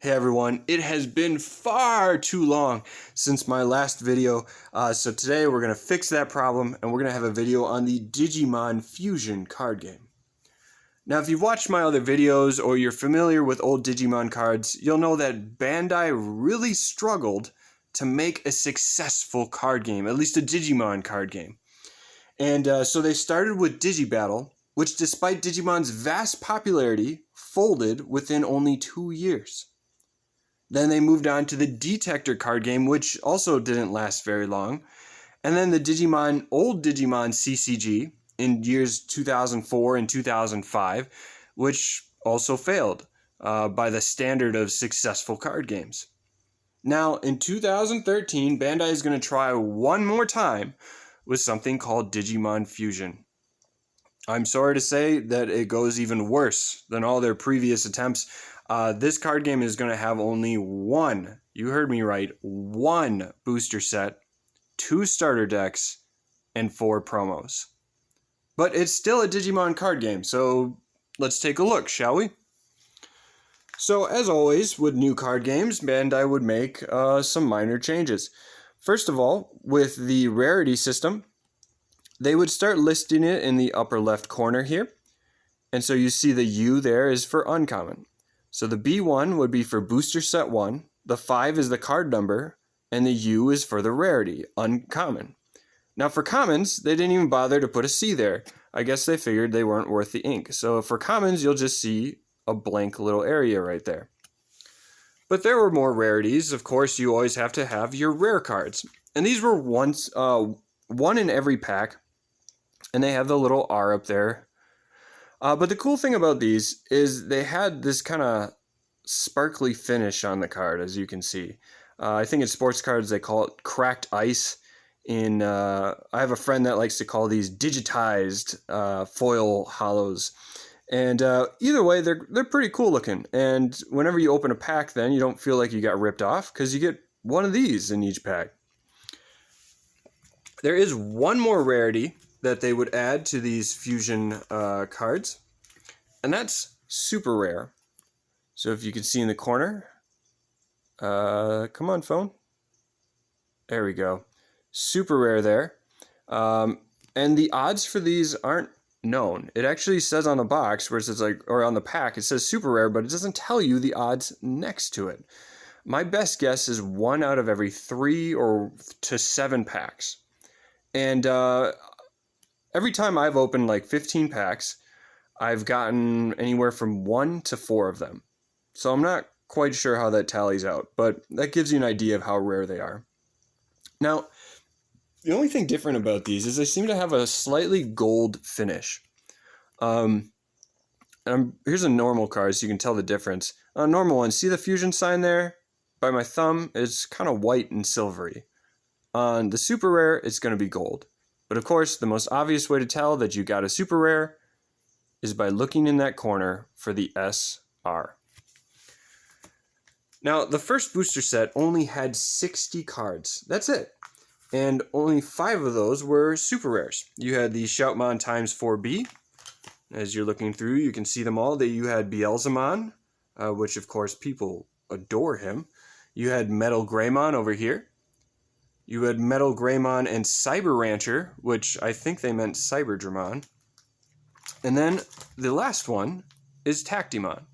Hey everyone, it has been far too long since my last video, so today we're going to fix that problem and we're going to have a video on the Digimon Fusion card game. Now if you've watched my other videos or you're familiar with old Digimon cards, you'll know that Bandai really struggled to make a successful card game, at least a Digimon card game. And so they started with Digibattle, which despite Digimon's vast popularity, folded within only 2 years. Then they moved on to the Detector card game, which also didn't last very long. And then the old Digimon CCG in years 2004 and 2005, which also failed by the standard of successful card games. Now, in 2013, Bandai is going to try one more time with something called Digimon Fusion. I'm sorry to say that it goes even worse than all their previous attempts. This card game is going to have only one, you heard me right, one booster set, 2 starter decks, and 4 promos. But it's still a Digimon card game, so let's take a look, shall we? So as always with new card games, Bandai would make some minor changes. First of all, with the rarity system, they would start listing it in the upper left corner here. And so you see the U there is for uncommon. So the B1 would be for booster set 1, the 5 is the card number, and the U is for the rarity, uncommon. Now for commons, they didn't even bother to put a C there. I guess they figured they weren't worth the ink. So for commons, you'll just see a blank little area right there. But there were more rarities. Of course, you always have to have your rare cards. And these were one in every pack, and they have the little R up there. But the cool thing about these is they had this kind of sparkly finish on the card, as you can see. I think in sports cards they call it cracked ice. I have a friend that likes to call these digitized foil hollows. And either way, they're pretty cool looking. And whenever you open a pack, then you don't feel like you got ripped off because you get one of these in each pack. There is one more rarity that they would add to these fusion cards, and that's super rare. So if you can see in the corner, come on phone, there we go, super rare there. And the odds for these aren't known. It actually says on the box where it says or on the pack, it says super rare, but it doesn't tell you the odds next to it. My best guess is 1 out of every 3 to 7 packs. And every time I've opened like 15 packs, I've gotten anywhere from 1 to 4 of them. So I'm not quite sure how that tallies out, but that gives you an idea of how rare they are. Now, the only thing different about these is they seem to have a slightly gold finish. Here's a normal card so you can tell the difference. On a normal one, see the fusion sign there? By my thumb, it's kind of white and silvery. On the super rare, it's going to be gold. But of course, the most obvious way to tell that you got a super rare is by looking in that corner for the SR. Now, the first booster set only had 60 cards. That's it. And only 5 of those were super rares. You had the Shoutmon times 4B. As you're looking through, you can see them all. You had Beelzemon, which of course people adore him. You had Metal Greymon over here. You had Metal Greymon and Cyber Rancher, which I think they meant Cyberdramon. And then the last one is Tactimon.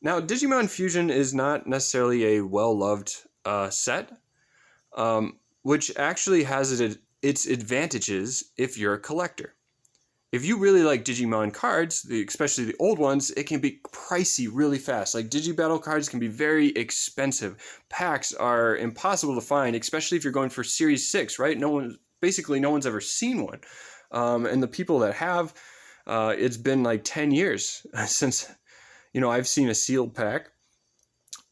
Now, Digimon Fusion is not necessarily a well-loved set, which actually has its advantages if you're a collector. If you really like Digimon cards, especially the old ones, it can be pricey really fast. Like Digibattle cards can be very expensive. Packs are impossible to find, especially if you're going for Series 6, right? Basically no one's ever seen one. And the people that have, it's been like 10 years since, I've seen a sealed pack.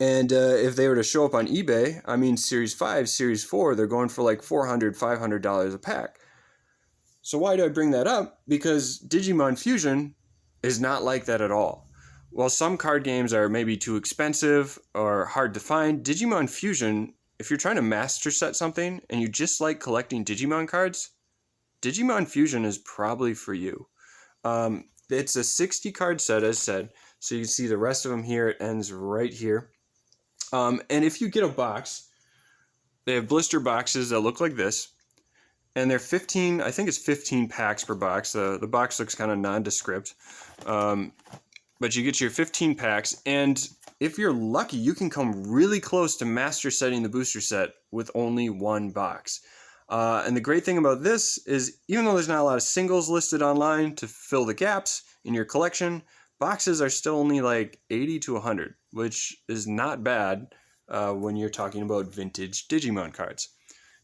And if they were to show up on eBay, I mean, Series 5, Series 4, they're going for like $400, $500 a pack. So why do I bring that up? Because Digimon Fusion is not like that at all. While some card games are maybe too expensive or hard to find, Digimon Fusion, if you're trying to master set something and you just like collecting Digimon cards, Digimon Fusion is probably for you. It's a 60 card set, as said. So you can see the rest of them here. It ends right here. And if you get a box, they have blister boxes that look like this. And they're 15, I think it's 15 packs per box. The box looks kind of nondescript. But you get your 15 packs, and if you're lucky, you can come really close to master setting the booster set with only one box. And the great thing about this is, even though there's not a lot of singles listed online to fill the gaps in your collection, boxes are still only like 80 to 100, which is not bad when you're talking about vintage Digimon cards.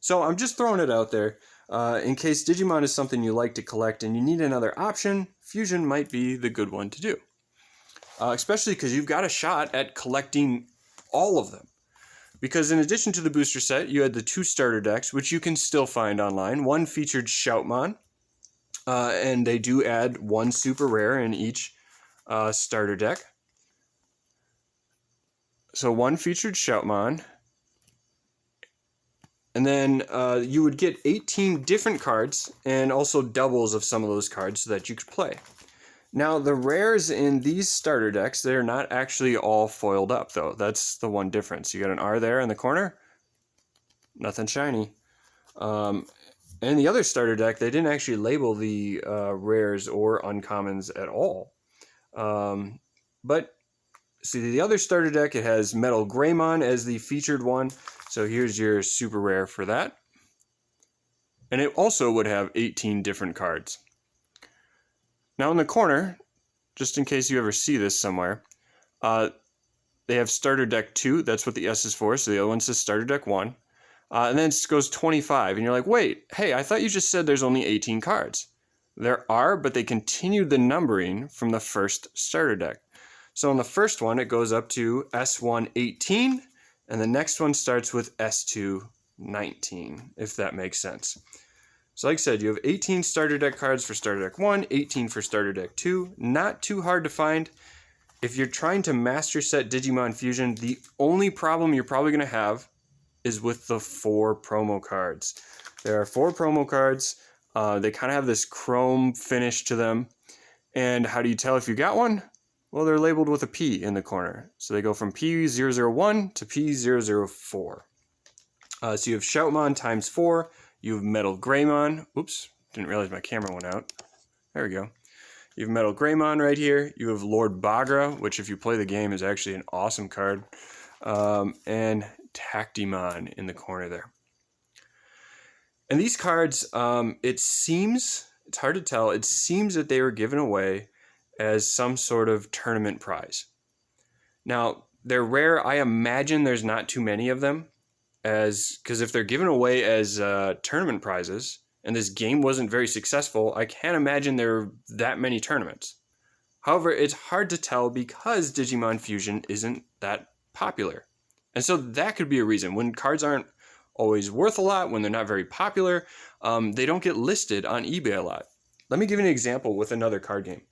So I'm just throwing it out there. In case Digimon is something you like to collect and you need another option, Fusion might be the good one to do. Especially because you've got a shot at collecting all of them. Because in addition to the booster set, you had the 2 starter decks, which you can still find online. One featured Shoutmon, and they do add 1 super rare in each starter deck. So 1 featured Shoutmon. And then you would get 18 different cards and also doubles of some of those cards so that you could play. Now, the rares in these starter decks, they're not actually all foiled up, though. That's the one difference. You got an R there in the corner. Nothing shiny. And the other starter deck, they didn't actually label the rares or uncommons at all. But, see, the other starter deck, it has Metal Greymon as the featured one. So here's your super rare for that. And it also would have 18 different cards. Now in the corner, just in case you ever see this somewhere, they have Starter Deck 2. That's what the S is for. So the other one says Starter Deck 1. And then it goes 25. And you're like, wait, hey, I thought you just said there's only 18 cards. There are, but they continued the numbering from the first starter deck. So on the first one, it goes up to S1 18. And the next one starts with S2 19, if that makes sense. So like I said, you have 18 starter deck cards for starter deck 1, 18 for starter deck 2. Not too hard to find. If you're trying to master set Digimon Fusion, the only problem you're probably going to have is with the 4 promo cards. There are 4 promo cards. They kind of have this chrome finish to them. And how do you tell if you got one? Well, they're labeled with a P in the corner. So they go from P001 to P004. So you have Shoutmon times 4. You have Metal Greymon. Oops, didn't realize my camera went out. There we go. You have Metal Greymon right here. You have Lord Bagra, which if you play the game is actually an awesome card. And Tactimon in the corner there. And these cards, it seems, it's hard to tell, it seems that they were given away as some sort of tournament prize. Now, they're rare. I imagine there's not too many of them, because if they're given away as tournament prizes, and this game wasn't very successful, I can't imagine there are that many tournaments. However, it's hard to tell because Digimon Fusion isn't that popular. And so that could be a reason. When cards aren't always worth a lot, when they're not very popular, they don't get listed on eBay a lot. Let me give you an example with another card game.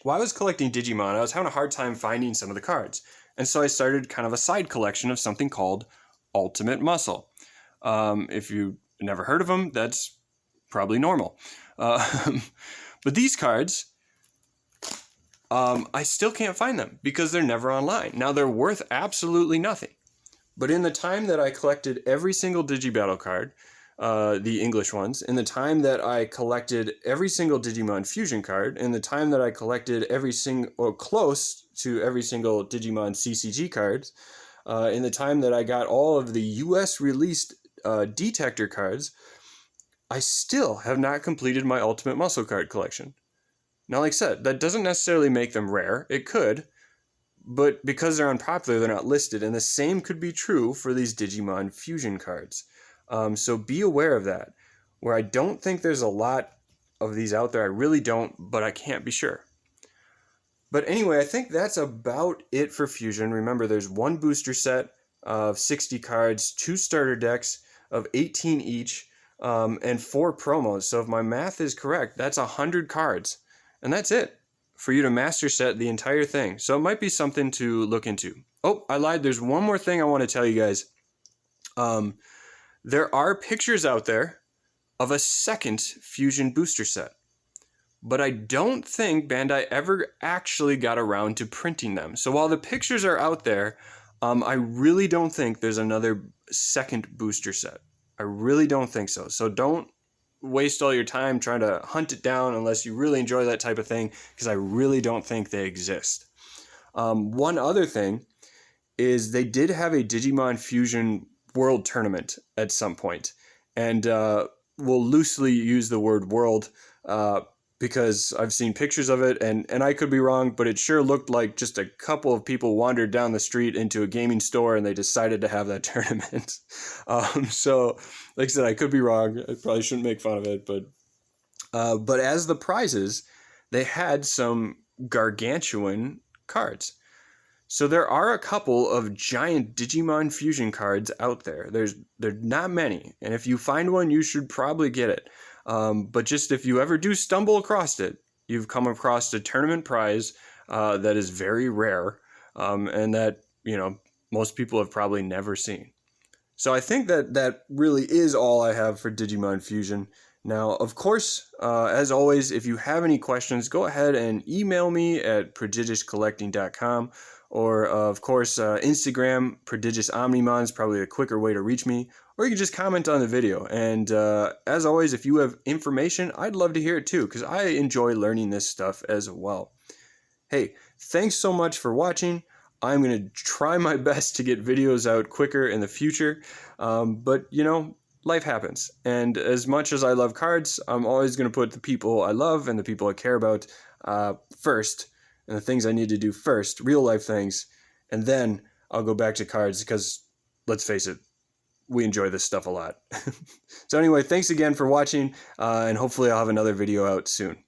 While I was collecting Digimon, I was having a hard time finding some of the cards. And so I started kind of a side collection of something called Ultimate Muscle. If you've never heard of them, that's probably normal. But these cards, I still can't find them because they're never online. Now, they're worth absolutely nothing. But in the time that I collected every single Digibattle card, the English ones, in the time that I collected every single Digimon Fusion card, in the time that I collected every single, or close to every single Digimon CCG cards, in the time that I got all of the US released Detector cards, I still have not completed my Ultimate Muscle card collection. Now, like I said, that doesn't necessarily make them rare. It could, but because they're unpopular, they're not listed. And the same could be true for these Digimon Fusion cards. So be aware of that. Where I don't think there's a lot of these out there. I really don't, but I can't be sure. But anyway, I think that's about it for Fusion. Remember, there's one booster set of 60 cards, 2 starter decks of 18 each, and 4 promos. So if my math is correct, that's 100 cards. And that's it for you to master set the entire thing. So it might be something to look into. Oh, I lied. There's one more thing I want to tell you guys. There are pictures out there of a second Fusion booster set. but I don't think Bandai ever actually got around to printing them. So while the pictures are out there, I really don't think there's another second booster set. I really don't think so. So don't waste all your time trying to hunt it down unless you really enjoy that type of thing, because I really don't think they exist. One other thing is they did have a Digimon Fusion World Tournament at some point, and we'll loosely use the word world because I've seen pictures of it, and I could be wrong, but it sure looked like just a couple of people wandered down the street into a gaming store and they decided to have that tournament. So, like I said, I could be wrong. I probably shouldn't make fun of it, but as the prizes, they had some gargantuan cards. So there are a couple of giant Digimon Fusion cards out there. There's not many, and if you find one, you should probably get it. But just if you ever do stumble across it, you've come across a tournament prize that is very rare, and that, you know, most people have probably never seen. So I think that really is all I have for Digimon Fusion. Now, of course, as always, if you have any questions, go ahead and email me at prodigiouscollecting.com, or, of course, Instagram, Prodigious Omnimon is probably a quicker way to reach me, or you can just comment on the video. And as always, if you have information, I'd love to hear it too, because I enjoy learning this stuff as well. Hey, thanks so much for watching. I'm going to try my best to get videos out quicker in the future, but, you know, life happens. And as much as I love cards, I'm always going to put the people I love and the people I care about first, and the things I need to do first, real life things, and then I'll go back to cards because, let's face it, we enjoy this stuff a lot. So anyway, thanks again for watching, and hopefully I'll have another video out soon.